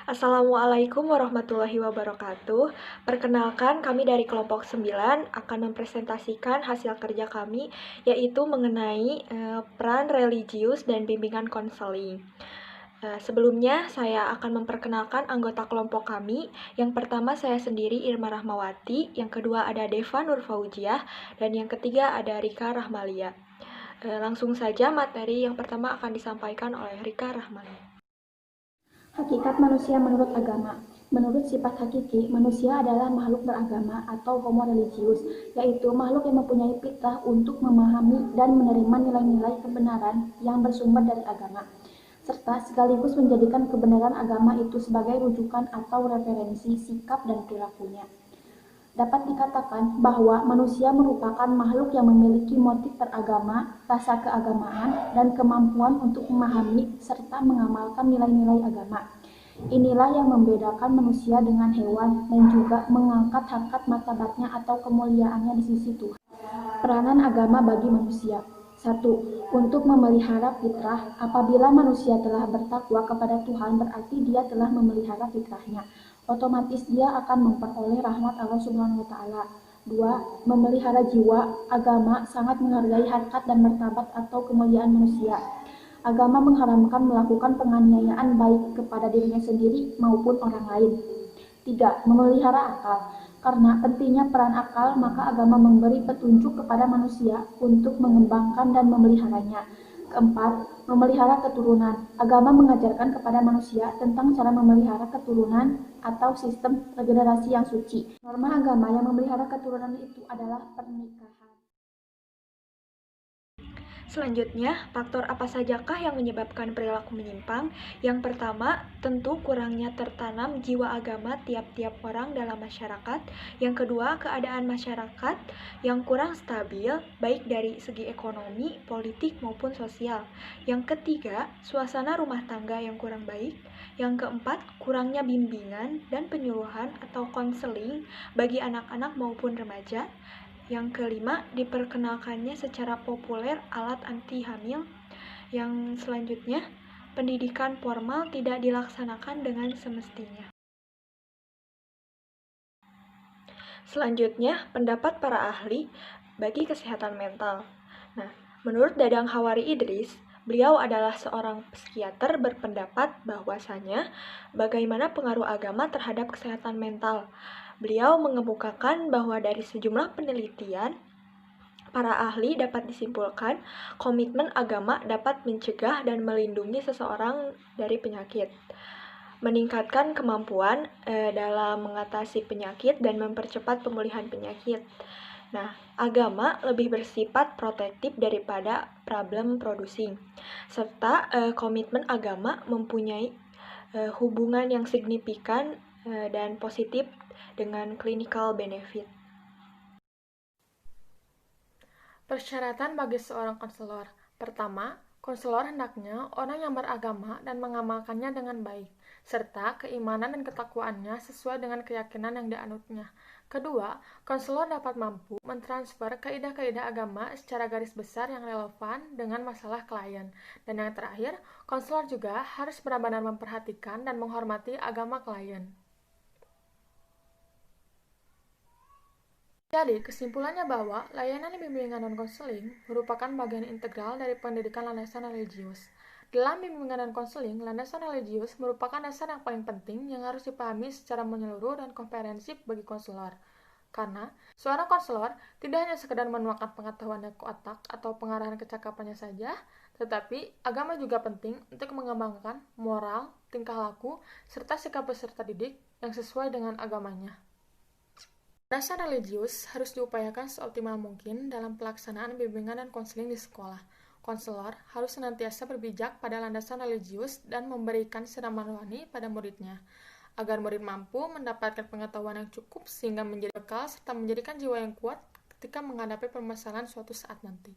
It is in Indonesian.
Assalamualaikum warahmatullahi wabarakatuh. Perkenalkan, kami dari kelompok 9 akan mempresentasikan hasil kerja kami, yaitu mengenai peran religius dan bimbingan konseling. Sebelumnya, saya akan memperkenalkan anggota kelompok kami. Yang pertama, saya sendiri Irma Rahmawati. Yang kedua ada Deva Nurfaujiah. Dan yang ketiga ada Rika Rahmalia. Langsung saja materi yang pertama akan disampaikan oleh Rika Rahmalia. Hakikat manusia menurut agama. Menurut sifat hakiki, manusia adalah makhluk beragama atau homo religius, yaitu makhluk yang mempunyai fitrah untuk memahami dan menerima nilai-nilai kebenaran yang bersumber dari agama, serta sekaligus menjadikan kebenaran agama itu sebagai rujukan atau referensi sikap dan perilakunya. Dapat dikatakan bahwa manusia merupakan makhluk yang memiliki motif beragama, rasa keagamaan, dan kemampuan untuk memahami serta mengamalkan nilai-nilai agama. Inilah yang membedakan manusia dengan hewan dan juga mengangkat harkat martabatnya atau kemuliaannya di sisi Tuhan. Peranan agama bagi manusia. 1. Untuk memelihara fitrah. Apabila manusia telah bertakwa kepada Tuhan, berarti dia telah memelihara fitrahnya. Otomatis dia akan memperoleh rahmat Allah Subhanahu wa taala. 2. Memelihara jiwa. Agama sangat menghargai harkat dan martabat atau kemuliaan manusia. Agama mengharamkan melakukan penganiayaan baik kepada dirinya sendiri maupun orang lain. 3. Memelihara akal. Karena pentingnya peran akal, maka agama memberi petunjuk kepada manusia untuk mengembangkan dan memeliharanya. Keempat, memelihara keturunan. Agama mengajarkan kepada manusia tentang cara memelihara keturunan atau sistem regenerasi yang suci. Norma agama yang memelihara keturunan itu adalah pernikahan. Selanjutnya, faktor apa sajakah yang menyebabkan perilaku menyimpang? Yang pertama, tentu kurangnya tertanam jiwa agama tiap-tiap orang dalam masyarakat. Yang kedua, keadaan masyarakat yang kurang stabil, baik dari segi ekonomi, politik, maupun sosial. Yang ketiga, suasana rumah tangga yang kurang baik. Yang keempat, kurangnya bimbingan dan penyuluhan atau konseling bagi anak-anak maupun remaja. Yang kelima, diperkenalkannya secara populer alat anti hamil. Yang selanjutnya, pendidikan formal tidak dilaksanakan dengan semestinya. Selanjutnya, pendapat para ahli bagi kesehatan mental. Nah, menurut Dadang Hawari Idris, beliau adalah seorang psikiater berpendapat bahwasanya bagaimana pengaruh agama terhadap kesehatan mental. Beliau mengemukakan bahwa dari sejumlah penelitian, para ahli dapat disimpulkan komitmen agama dapat mencegah dan melindungi seseorang dari penyakit, meningkatkan kemampuan dalam mengatasi penyakit dan mempercepat pemulihan penyakit. Nah, agama lebih bersifat protektif daripada problem producing, serta komitmen agama mempunyai hubungan yang signifikan dan positif dengan clinical benefit. Persyaratan bagi seorang konselor. Pertama, konselor hendaknya orang yang beragama dan mengamalkannya dengan baik, serta keimanan dan ketakwaannya sesuai dengan keyakinan yang dianutnya. Kedua, konselor dapat mampu mentransfer kaidah-kaidah agama secara garis besar yang relevan dengan masalah klien. Dan yang terakhir, konselor juga harus benar-benar memperhatikan dan menghormati agama klien. Jadi, kesimpulannya bahwa layanan bimbingan dan konseling merupakan bagian integral dari pendidikan landasan religius. Dalam bimbingan dan konseling, landasan religius merupakan dasar yang paling penting yang harus dipahami secara menyeluruh dan komprehensif bagi konselor. Karena, seorang konselor tidak hanya sekedar menuangkan pengetahuannya ke otak atau pengarahan kecakapannya saja, tetapi agama juga penting untuk mengembangkan moral, tingkah laku, serta sikap peserta didik yang sesuai dengan agamanya. Landasan religius harus diupayakan seoptimal mungkin dalam pelaksanaan bimbingan dan konseling di sekolah. Konselor harus senantiasa berbijak pada landasan religius dan memberikan sinar rohani pada muridnya, agar murid mampu mendapatkan pengetahuan yang cukup sehingga menjadi bekal serta menjadikan jiwa yang kuat ketika menghadapi permasalahan suatu saat nanti.